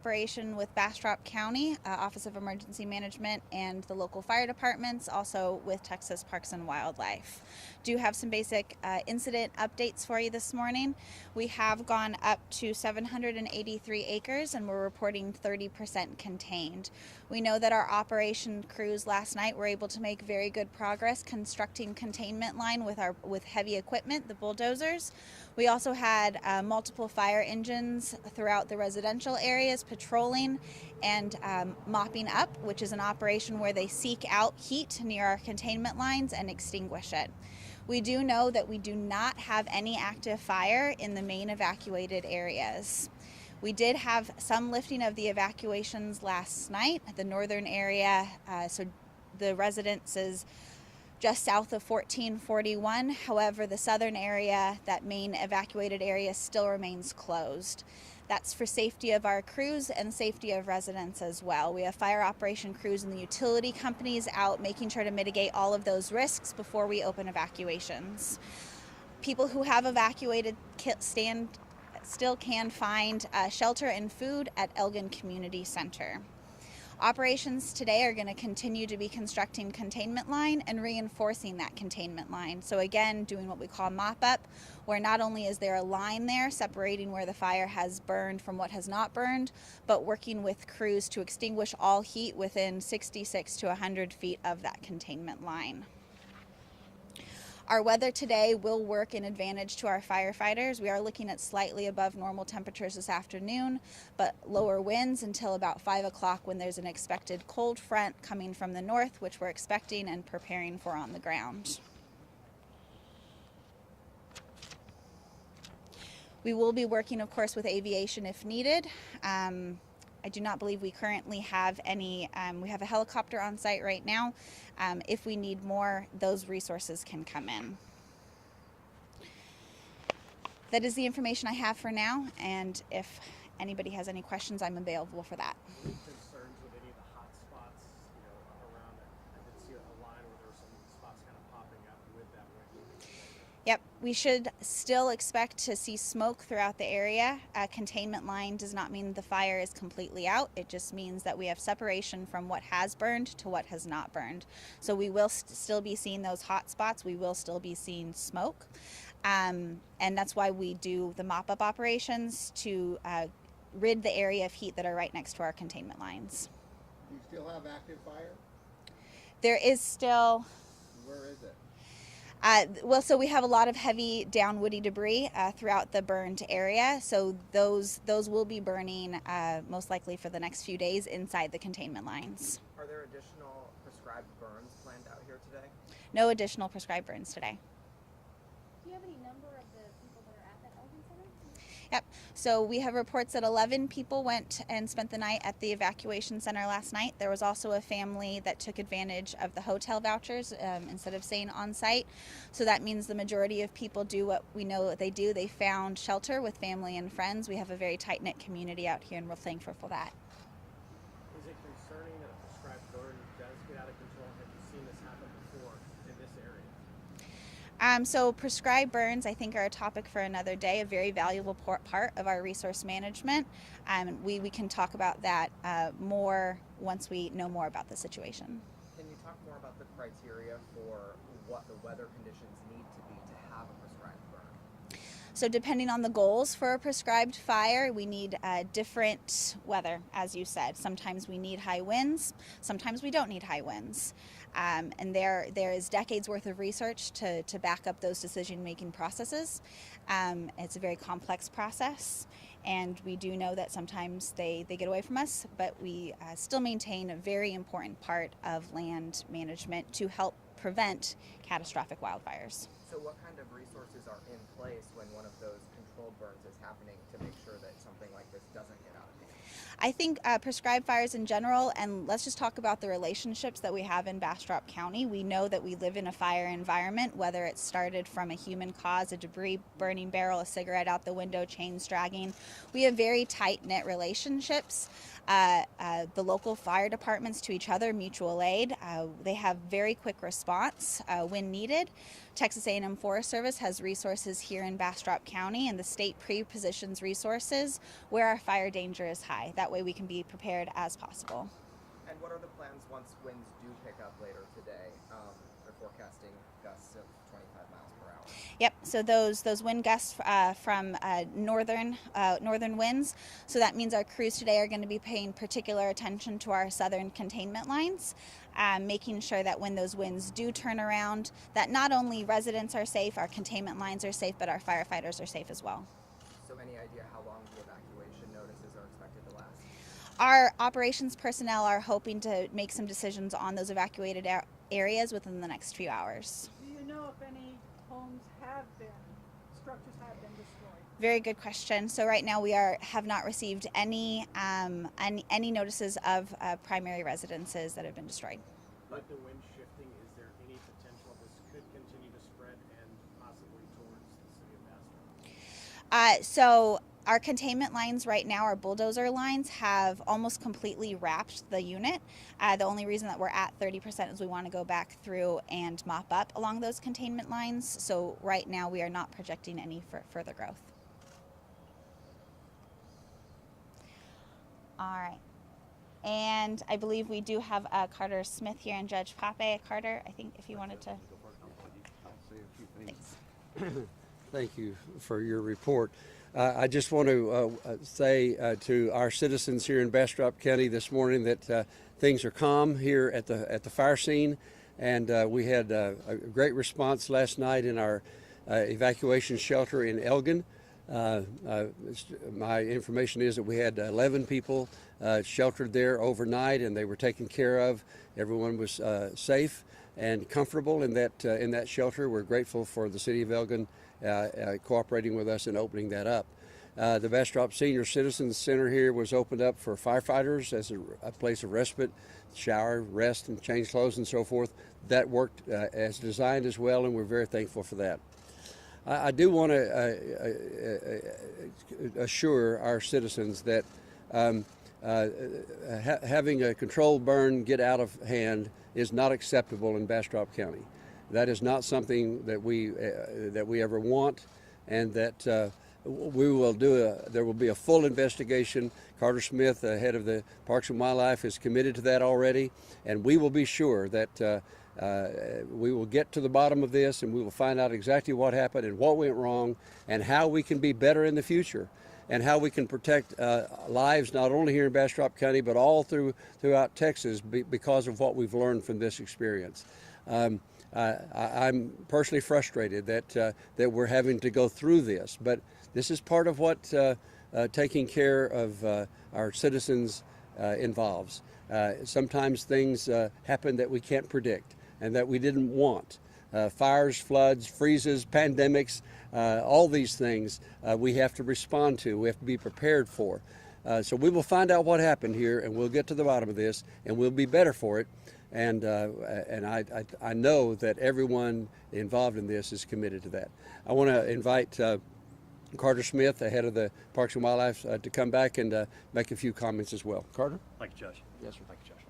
cooperation with Bastrop County, Office of Emergency Management, and the local fire departments, also with Texas Parks and Wildlife. Do have some basic incident updates for you this morning. We have gone up to 783 acres and we're reporting 30% contained. We know that our operation crews last night were able to make very good progress constructing containment line with heavy equipment, the bulldozers. We also had multiple fire engines throughout the residential areas patrolling and mopping up, which is an operation where they seek out heat near our containment lines and extinguish it. We do know that we do not have any active fire in the main evacuated areas. We did have some lifting of the evacuations last night at the northern area, so the residences just south of 1441. However, the southern area, that main evacuated area, still remains closed. That's for safety of our crews and safety of residents as well. We have fire operation crews and the utility companies out making sure to mitigate all of those risks before we open evacuations. People who have evacuated still can find shelter and food at Elgin Community Center. Operations today are going to continue to be constructing containment line and reinforcing that containment line. So again, doing what we call mop up, where not only is there a line there separating where the fire has burned from what has not burned, but working with crews to extinguish all heat within 66 to 100 feet of that containment line. Our weather today will work in advantage to our firefighters. We are looking at slightly above normal temperatures this afternoon, but lower winds until about 5 o'clock when there's an expected cold front coming from the north, which we're expecting and preparing for on the ground. We will be working, of course, with aviation if needed. I do not believe we currently have any. We have a helicopter on site right now. If we need more, those resources can come in. That is the information I have for now, and if anybody has any questions, I'm available for that. Any concerns with any of the hot spots, around it? I did see a line where there were some spots kind of popping up with that wind. Yep, we should still expect to see smoke throughout the area. A containment line does not mean the fire is completely out. It just means that we have separation from what has burned to what has not burned. So we will still be seeing those hot spots. We will still be seeing smoke. And that's why we do the mop-up operations to rid the area of heat that are right next to our containment lines. Do you still have active fire? There is still... Where is it? So we have a lot of heavy down woody debris throughout the burned area. So those will be burning most likely for the next few days inside the containment lines. Are there additional prescribed burns planned out here today? No additional prescribed burns today. Do you have any number of the people that are at that Elgin Center? Yep. So we have reports that 11 people went and spent the night at the evacuation center last night. There was also a family that took advantage of the hotel vouchers instead of staying on site. So that means the majority of people do what we know what they do. They found shelter with family and friends. We have a very tight-knit community out here, and we're thankful for that. Is it concerning that a prescribed burn does get out of control? Have you seen this happen before in this area? So prescribed burns, I think, are a topic for another day, a very valuable part of our resource management. We can talk about that more once we know more about the situation. Can you talk more about the criteria for what the weather conditions need to be to have a prescribed burn? So depending on the goals for a prescribed fire, we need different weather, as you said. Sometimes we need high winds, sometimes we don't need high winds. And there is decades worth of research to back up those decision-making processes. It's a very complex process, and we do know that sometimes they get away from us, but we still maintain a very important part of land management to help prevent catastrophic wildfires. So what kind of resources are in place when one of those controlled burns is happening to make sure that something like this doesn't get out of hand? I think prescribed fires in general, and let's just talk about the relationships that we have in Bastrop County. We know that we live in a fire environment, whether it started from a human cause, a debris burning barrel, a cigarette out the window, chains dragging. We have very tight-knit relationships. the local fire departments to each other, mutual aid. They have very quick response when needed. Texas A&M Forest Service has resources here in Bastrop County, and the state pre-positions resources where our fire danger is high. That way we can be prepared as possible. And what are the plans once winds do pick up later today? They're forecasting gusts of 25 miles per hour. Yep. So those wind gusts from northern winds. So that means our crews today are going to be paying particular attention to our southern containment lines, making sure that when those winds do turn around, that not only residents are safe, our containment lines are safe, but our firefighters are safe as well. So any idea how long the evacuation notices are expected to last? Our operations personnel are hoping to make some decisions on those evacuated areas within the next few hours. Do you know if any structures have been destroyed? Very good question. So right now we have not received any notices of primary residences that have been destroyed. With the wind shifting, is there any potential this could continue to spread and possibly towards the city of Bastrop? So our containment lines right now, our bulldozer lines, have almost completely wrapped the unit. The only reason that we're at 30% is we want to go back through and mop up along those containment lines. So right now we are not projecting any further growth. All right. And I believe we do have Carter Smith here and Judge Pape. Carter, I think if you wanted to. Thanks. Thank you for your report. I just want to say to our citizens here in Bastrop County this morning that things are calm here at the fire scene, and we had a great response last night in our evacuation shelter in Elgin. My information is that we had 11 people sheltered there overnight, and they were taken care of. Everyone was safe and comfortable in that shelter. We're grateful for the city of Elgin cooperating with us in opening that up. The Bastrop Senior Citizens Center here was opened up for firefighters as a place of respite, shower, rest, and change clothes and so forth. That worked as designed as well, and we're very thankful for that. I do want to assure our citizens that having a controlled burn get out of hand is not acceptable in Bastrop County. That is not something that we ever want, and that we will do. There will be a full investigation. Carter Smith, the head of the Parks and Wildlife, is committed to that already, and we will be sure that we will get to the bottom of this, and we will find out exactly what happened and what went wrong, and how we can be better in the future, and how we can protect lives not only here in Bastrop County but all throughout Texas because of what we've learned from this experience. I'm personally frustrated that we're having to go through this, but this is part of what taking care of our citizens involves. Sometimes things happen that we can't predict and that we didn't want. Fires, floods, freezes, pandemics, all these things we have to respond to, we have to be prepared for. So we will find out what happened here, and we'll get to the bottom of this, and we'll be better for it. And I know that everyone involved in this is committed to that. I want to invite Carter Smith, the head of the Parks and Wildlife, to come back and make a few comments as well. Carter? Thank you, Judge. Yes, sir. Thank you, Judge.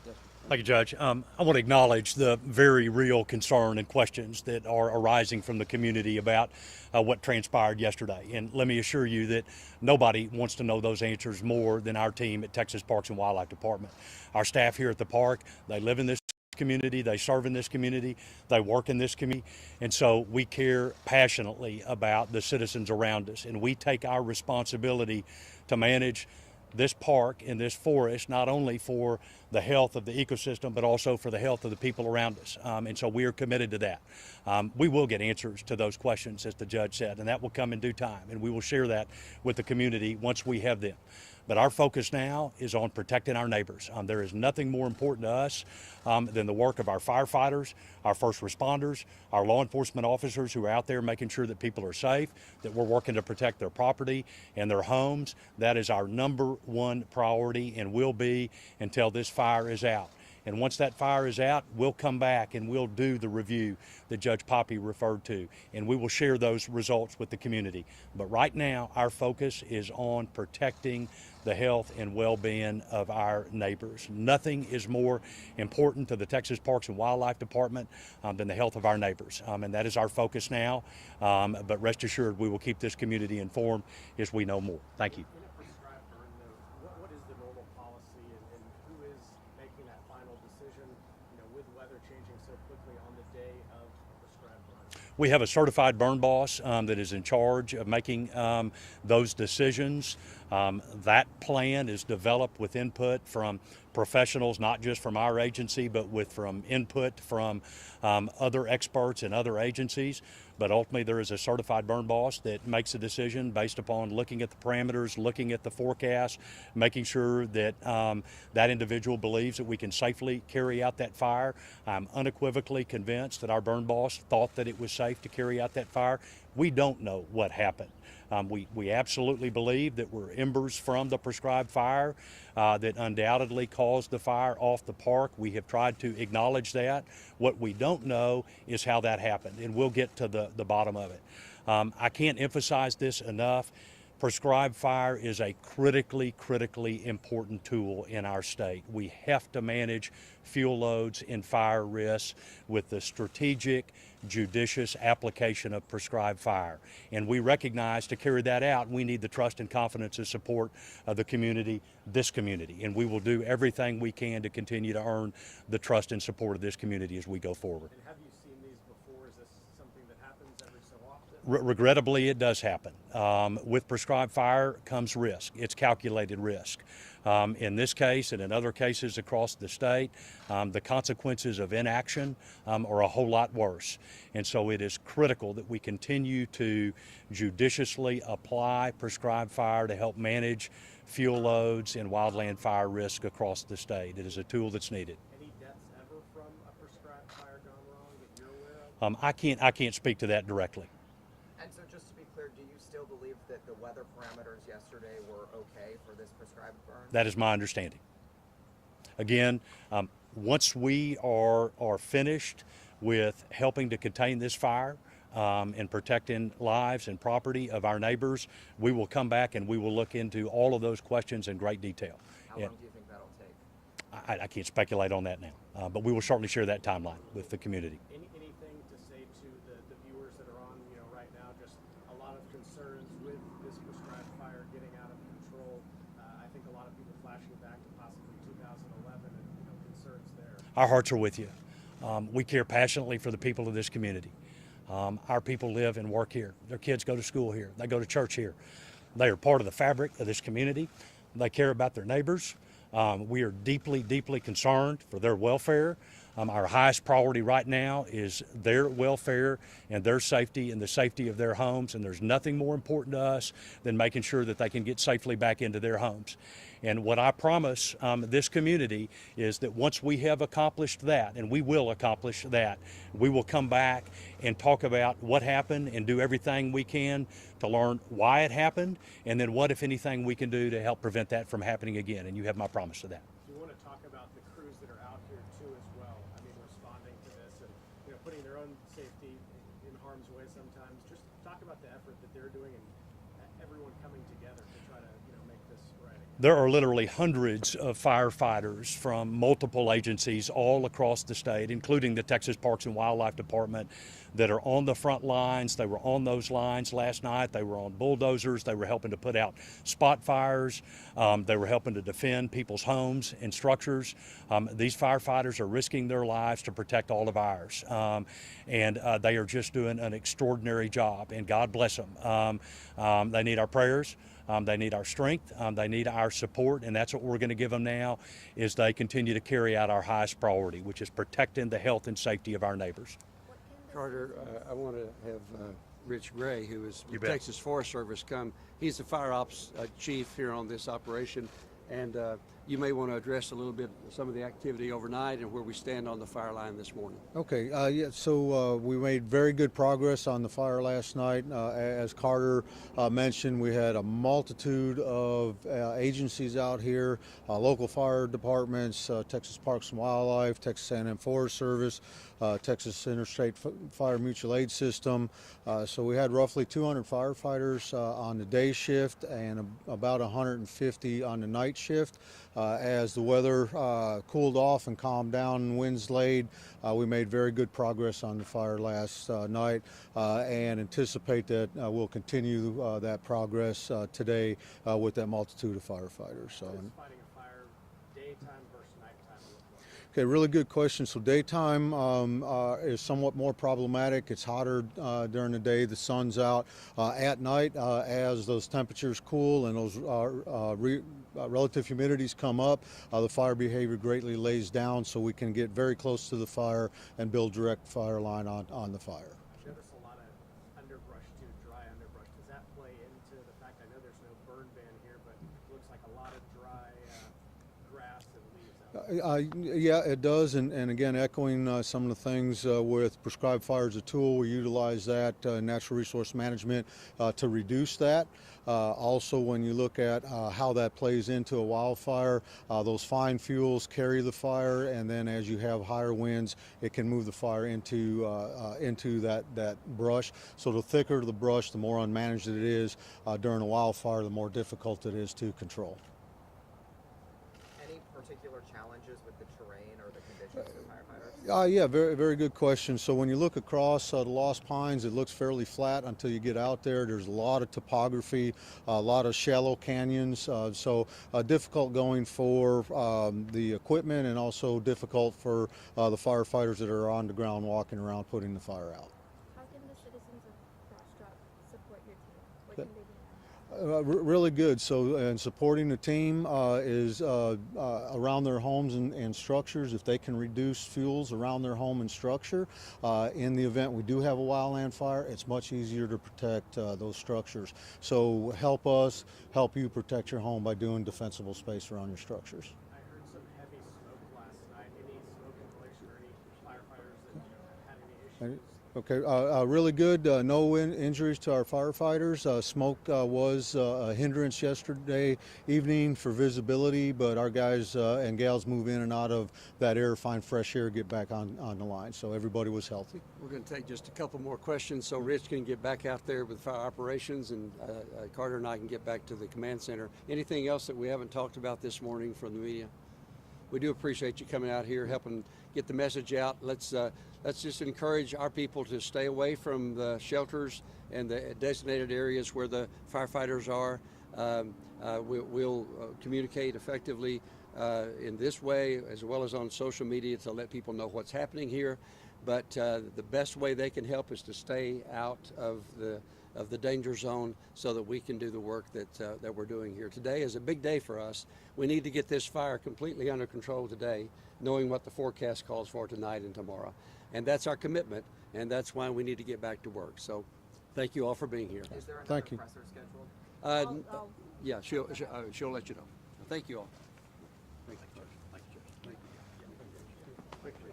Yes, sir. Thank you, Judge. I want to acknowledge the very real concern and questions that are arising from the community about what transpired yesterday. And let me assure you that nobody wants to know those answers more than our team at Texas Parks and Wildlife Department. Our staff here at the park, they live in this community, they serve in this community, they work in this community, and so we care passionately about the citizens around us, and we take our responsibility to manage this park and this forest not only for the health of the ecosystem but also for the health of the people around us, and so we are committed to that. We will get answers to those questions, as the judge said, and that will come in due time, and we will share that with the community once we have them. But our focus now is on protecting our neighbors. There is nothing more important to us than the work of our firefighters, our first responders, our law enforcement officers who are out there making sure that people are safe, that we're working to protect their property and their homes. That is our #1 priority and will be until this fire is out. And once that fire is out, we'll come back and we'll do the review that Judge Poppy referred to, and we will share those results with the community. But right now, our focus is on protecting the health and well-being of our neighbors. Nothing is more important to the Texas Parks and Wildlife Department than the health of our neighbors, and that is our focus now. But rest assured, we will keep this community informed as we know more. Thank you. In a prescribed burn, though, what is the normal policy, and who is making that final decision, with weather changing so quickly on the day of a prescribed burn? We have a certified burn boss that is in charge of making those decisions. That plan is developed with input from professionals, not just from our agency, but from input from other experts and other agencies. But ultimately, there is a certified burn boss that makes a decision based upon looking at the parameters, looking at the forecast, making sure that that individual believes that we can safely carry out that fire. I'm unequivocally convinced that our burn boss thought that it was safe to carry out that fire. We don't know what happened. We absolutely believe that were embers from the prescribed fire that undoubtedly caused the fire off the park. We have tried to acknowledge that. What we don't know is how that happened, and we'll get to the bottom of it. I can't emphasize this enough. Prescribed fire is a critically important tool in our state. We have to manage fuel loads and fire risks with the strategic, judicious application of prescribed fire. And we recognize to carry that out, we need the trust and confidence and support of the community, this community. And we will do everything we can to continue to earn the trust and support of this community as we go forward. And have you seen these before? Is this something that happens every so often? Regrettably, it does happen. With prescribed fire comes risk. It's calculated risk. In this case and in other cases across the state, the consequences of inaction are a whole lot worse. And so it is critical that we continue to judiciously apply prescribed fire to help manage fuel loads and wildland fire risk across the state. It is a tool that's needed. Any deaths ever from a prescribed fire gone wrong that you're aware of? I can't speak to that directly. And so just to be clear, do you still believe that the weather parameters yesterday were okay for this prescribed burn? That is my understanding. Again, once we are finished with helping to contain this fire and protecting lives and property of our neighbors, we will come back and we will look into all of those questions in great detail. How long do you think that'll take? I can't speculate on that now, but we will certainly share that timeline with the community. Anything to say to the viewers that are on, right now, just a lot of concerns with this prescribed fire getting out of control. I think a lot of people flashing back to possibly 2011 and concerns there. Our hearts are with you. We care passionately for the people of this community. Our people live and work here. Their kids go to school here. They go to church here. They are part of the fabric of this community. They care about their neighbors. We are deeply concerned for their welfare. Our highest priority right now is their welfare and their safety and the safety of their homes, and there's nothing more important to us than making sure that they can get safely back into their homes. And what I promise this community is that once we have accomplished that, and we will accomplish that, we will come back and talk about what happened and do everything we can to learn why it happened, and then what, if anything, we can do to help prevent that from happening again. And you have my promise to that. Do you want to talk about the crews that are out here too as well? I mean, responding to this and putting their own safety in harm's way sometimes. Just talk about the effort that they're doing and everyone coming together to try to make this right. There are literally hundreds of firefighters from multiple agencies all across the state, including the Texas Parks and Wildlife Department, that are on the front lines. They were on those lines last night. They were on bulldozers. They were helping to put out spot fires. They were helping to defend people's homes and structures. These firefighters are risking their lives to protect all of ours. And they are just doing an extraordinary job, and God bless them. They need our prayers. They need our strength. They need our support, and that's what we're going to give them now as they continue to carry out our highest priority, which is protecting the health and safety of our neighbors. Carter, I want to have Rich Gray, who is You with bet. Texas Forest Service, come. He's the fire ops chief here on this operation, And you may want to address a little bit some of the activity overnight and where we stand on the fire line this morning. Okay, yeah, so we made very good progress on the fire last night. As Carter mentioned, we had a multitude of agencies out here, local fire departments, Texas Parks and Wildlife, Texas A&M Forest Service, Texas Interstate Fire Mutual Aid System. So we had roughly 200 firefighters on the day shift and about 150 on the night shift. As the weather cooled off and calmed down and winds laid, we made very good progress on the fire last night and anticipate that we'll continue that progress today with that multitude of firefighters. So. What is fighting a fire daytime versus nighttime look like? Okay, really good question. So daytime is somewhat more problematic. It's hotter during the day. The sun's out. At night, as those temperatures cool and those relative humidities come up, the fire behavior greatly lays down, so we can get very close to the fire and build direct fire line on the fire. I notice a lot of underbrush too, dry underbrush. Does that play into the fact, I know there's no burn ban here, but it looks like a lot of dry grass and leaves out there. Yeah, it does, and again, echoing some of the things with prescribed fire as a tool, we utilize that natural resource management to reduce that. Also, when you look at how that plays into a wildfire, those fine fuels carry the fire, and then as you have higher winds, it can move the fire into that brush. So the thicker the brush, the more unmanaged it is during a wildfire, the more difficult it is to control. Any particular challenges with the terrain or the conditions for firefighters? Yeah, very, very good question. So when you look across the Lost Pines, it looks fairly flat until you get out there. There's a lot of topography, a lot of shallow canyons, so difficult going for the equipment and also difficult for the firefighters that are on the ground walking around putting the fire out. How can the citizens of Bastrop support your team? What can they do now? Really good. So, and supporting the team is around their homes and structures. If they can reduce fuels around their home and structure, in the event we do have a wildland fire, it's much easier to protect those structures. So help us help you protect your home by doing defensible space around your structures. I heard some heavy smoke last night. Any smoke inhalation or any firefighters that had any issues? Okay, really good. No injuries to our firefighters. Smoke was a hindrance yesterday evening for visibility, but our guys and gals move in and out of that air, find fresh air, get back on the line. So everybody was healthy. We're going to take just a couple more questions so Rich can get back out there with fire operations and Carter and I can get back to the command center. Anything else that we haven't talked about this morning from the media? We do appreciate you coming out here, helping get the message out. Let's just encourage our people to stay away from the shelters and the designated areas where the firefighters are. We'll communicate effectively in this way, as well as on social media, to let people know what's happening here. But the best way they can help is to stay out of the danger zone so that we can do the work that we're doing here. Today is a big day for us. We need to get this fire completely under control today, knowing what the forecast calls for tonight and tomorrow. And that's our commitment, and that's why we need to get back to work. So thank you all for being here. Is there another Thank you. presser scheduled? Yeah, she'll let you know. Thank you all. Thank you, Judge. Thank you, Judge. Thank you.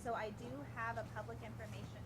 So I do have a public information